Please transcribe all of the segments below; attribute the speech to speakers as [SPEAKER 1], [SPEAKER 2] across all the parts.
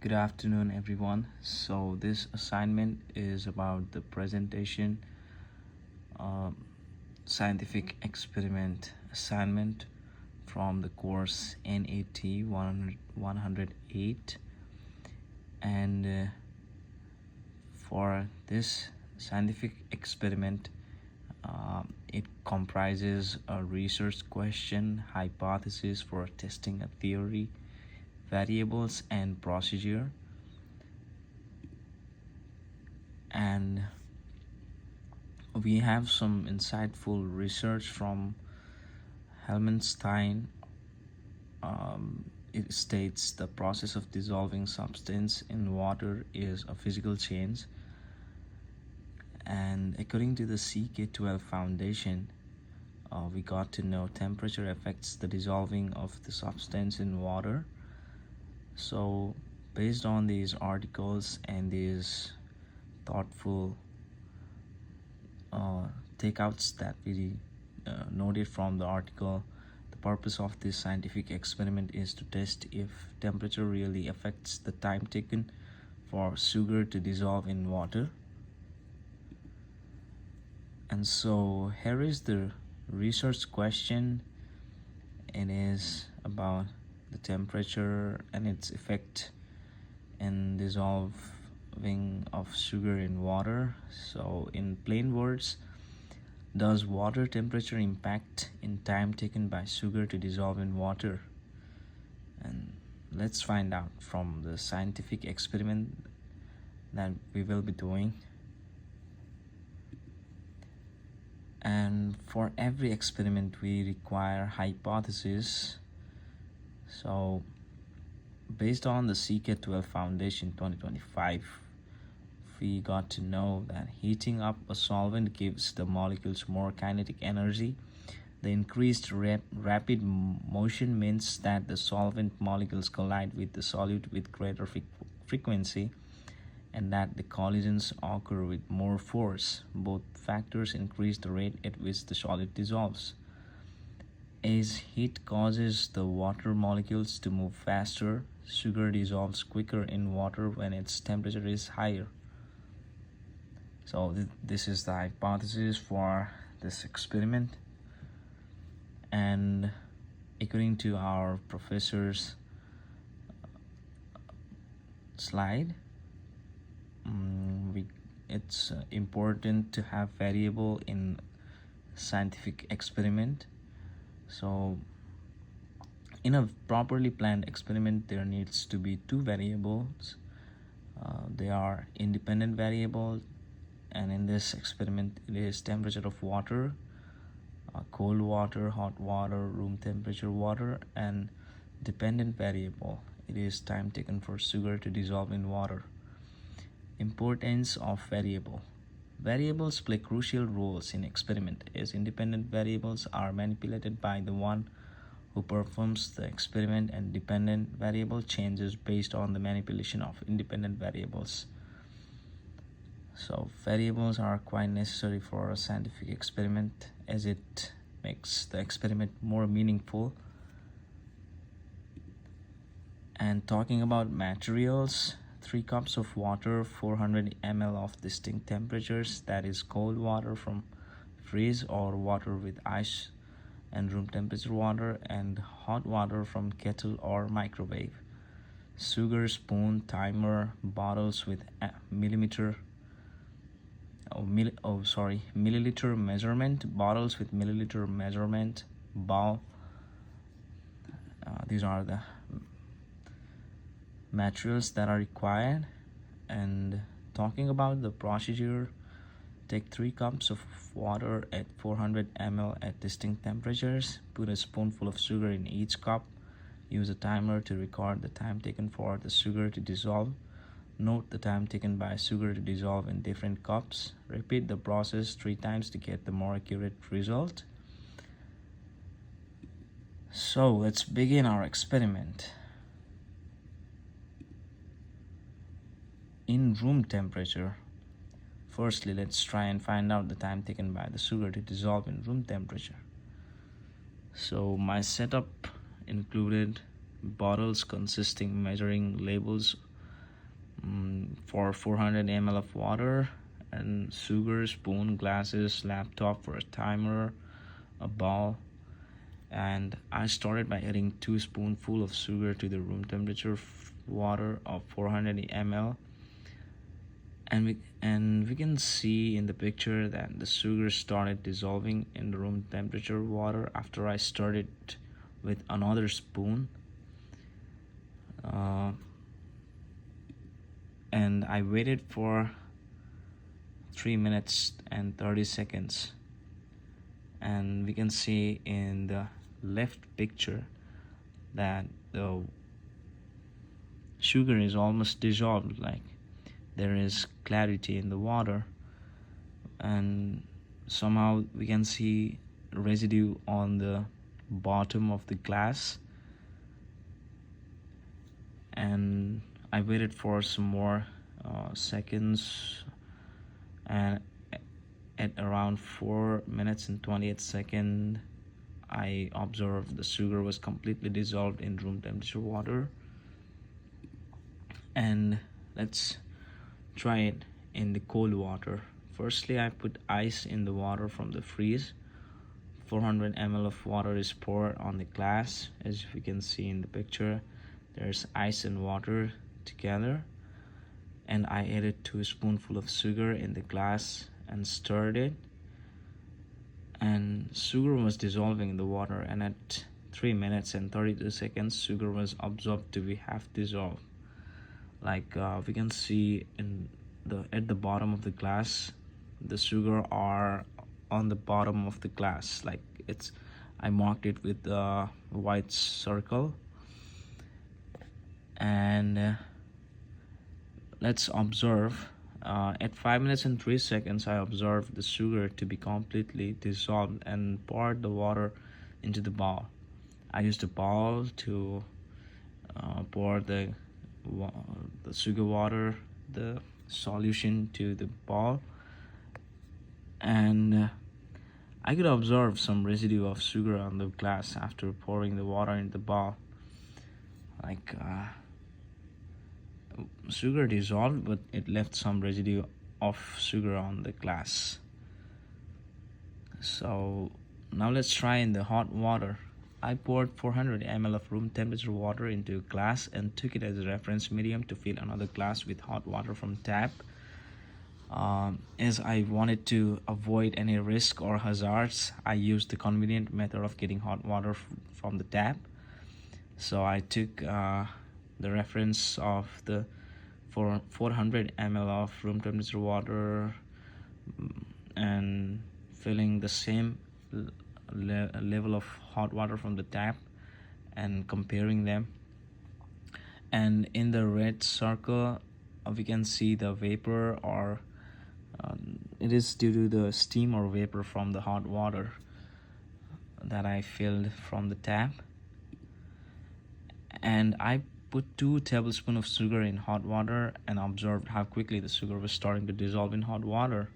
[SPEAKER 1] Good afternoon, everyone. So this assignment is about the presentation uh, scientific experiment assignment from the course NAT 108, and for this scientific experiment, it comprises a research question, hypothesis for testing a theory, variables and procedure, and we have some insightful research from Helmenstein. It states the process of dissolving substance in water is a physical change, and according to the CK12 Foundation, we got to know temperature affects the dissolving of the substance in water. So based on these articles and these thoughtful takeouts that we noted from the article, the purpose of this scientific experiment is to test if temperature really affects the time taken for sugar to dissolve in water. And so here is the research question. It is about the temperature and its effect in dissolving of sugar in water. So in plain words, does water temperature impact in time taken by sugar to dissolve in water? And let's find out from the scientific experiment that we will be doing. And for every experiment we require hypothesis. So based on the CK12 Foundation 2025, we got to know that heating up a solvent gives the molecules more kinetic energy. The increased rapid motion means that the solvent molecules collide with the solute with greater frequency, and that the collisions occur with more force. Both factors increase the rate at which the solid dissolves. As heat causes the water molecules to move faster, sugar dissolves quicker in water when its temperature is higher. So this is the hypothesis for this experiment, and according to our professor's slide, it's important to have variable in scientific experiment. So in a properly planned experiment, there needs to be two variables. They are independent variables, and in this experiment it is temperature of water, cold water, hot water, room temperature water, and dependent variable, it is time taken for sugar to dissolve in water. Importance of variable. Variables play crucial roles in experiment, as independent variables are manipulated by the one who performs the experiment, and dependent variable changes based on the manipulation of independent variables. So variables are quite necessary for a scientific experiment, as it makes the experiment more meaningful. And talking about materials, 3 cups of water, 400 ml of distinct temperatures, that is cold water from freeze or water with ice, and room temperature water, and hot water from kettle or microwave. Sugar, spoon, timer, bottles with milliliter measurement, bottles with milliliter measurement, bowl. These are the materials that are required. And talking about the procedure, take 3 cups of water at 400 ml at distinct temperatures. Put a spoonful of sugar in each cup. Use a timer to record the time taken for the sugar to dissolve. Note the time taken by sugar to dissolve in different cups. Repeat the process 3 times to get the more accurate result. So let's begin our experiment. In room temperature, firstly let's try and find out the time taken by the sugar to dissolve in room temperature. So my setup included bottles consisting measuring labels for 400 ml of water, and sugar, spoon, glasses, laptop for a timer, a ball. And I started by adding 2 spoonfuls of sugar to the room temperature water of 400 ml, and we can see in the picture that the sugar started dissolving in the room temperature water after I started with another spoon. And I waited for 3 minutes and 30 seconds, and we can see in the left picture that the sugar is almost dissolved, like there is clarity in the water, and somehow we can see residue on the bottom of the glass. And I waited for some more seconds, and at around 4 minutes and 28 seconds I observed the sugar was completely dissolved in room temperature water. And let's try it in the cold water. Firstly, I put ice in the water from the freeze. 400 ml of water is poured on the glass. As you can see in the picture, there's ice and water together, and I added 2 spoonfuls of sugar in the glass and stirred it, and sugar was dissolving in the water, and at 3 minutes and 32 seconds sugar was absorbed to be half dissolved. Like we can see at the bottom of the glass, the sugar are on the bottom of the glass, like I marked it with a white circle. And let's observe. At 5 minutes and 3 seconds I observed the sugar to be completely dissolved and poured the water into the bowl. I used a bowl to pour the sugar water, the solution, to the bowl, and I could observe some residue of sugar on the glass after pouring the water in the bowl. Like sugar dissolved, but it left some residue of sugar on the glass. So now let's try in the hot water. I poured 400 ml of room temperature water into a glass and took it as a reference medium to fill another glass with hot water from tap. As I wanted to avoid any risk or hazards, I used the convenient method of getting hot water from the tap. So I took the reference of the 400 ml of room temperature water and filling the same level of hot water from the tap and comparing them. And in the red circle we can see the vapor, or it is due to the steam or vapor from the hot water that I filled from the tap. And I put 2 tablespoons of sugar in hot water and observed how quickly the sugar was starting to dissolve in hot water.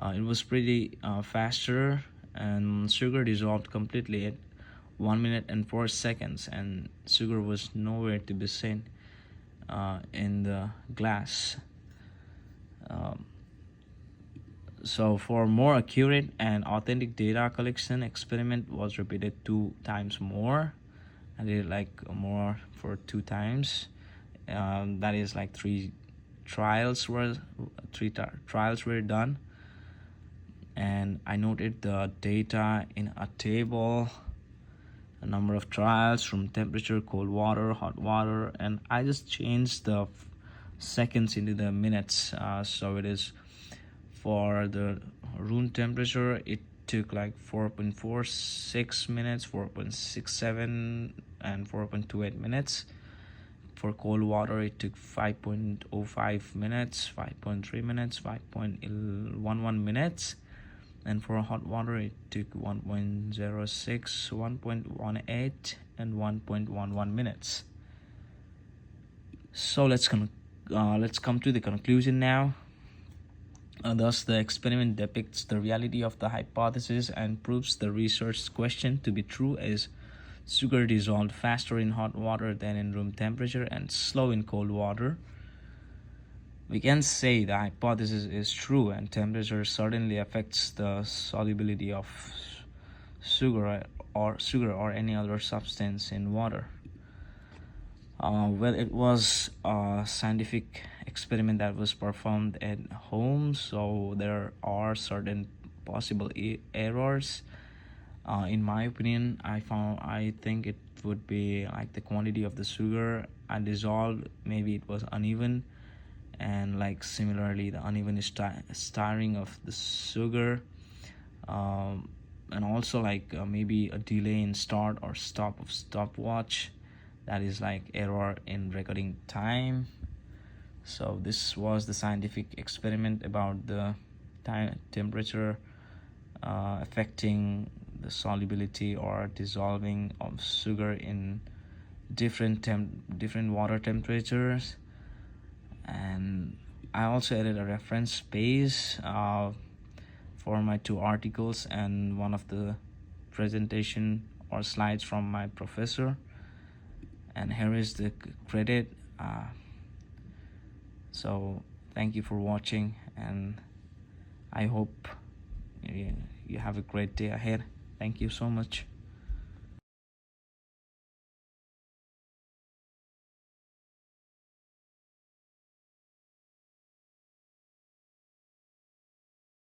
[SPEAKER 1] It was pretty faster, and sugar dissolved completely at 1 minute and 4 seconds, and sugar was nowhere to be seen in the glass. So for more accurate and authentic data collection, experiment was repeated 2 times more. I did more for 2 times. That is like 3 trials were done, and I noted the data in a table, a number of trials from temperature, cold water, hot water, and I just changed the seconds into the minutes. So it is for the room temperature, it took like 4.46 minutes, 4.67, and 4.28 minutes. For cold water, it took 5.05 minutes, 5.3 minutes, 5.11 minutes. And for hot water, it took 1.06, 1.18, and 1.11 minutes. So let's come to the conclusion now. Thus, the experiment depicts the reality of the hypothesis and proves the research question to be true, as sugar dissolved faster in hot water than in room temperature and slow in cold water. We can say the hypothesis is true, and temperature certainly affects the solubility of sugar or any other substance in water. Well, it was a scientific experiment that was performed at home, so there are certain possible errors. In my opinion, I think it would be like the quantity of the sugar I dissolved. Maybe it was uneven, and like similarly, the uneven stirring of the sugar, and also like maybe a delay in start or stop of stopwatch, that is like error in recording time. So this was the scientific experiment about the temperature affecting the solubility or dissolving of sugar in different water temperatures. And I also added a reference page for my 2 articles and one of the presentation or slides from my professor, and here is the credit. So thank you for watching, and I hope you have a great day ahead. Thank you so much.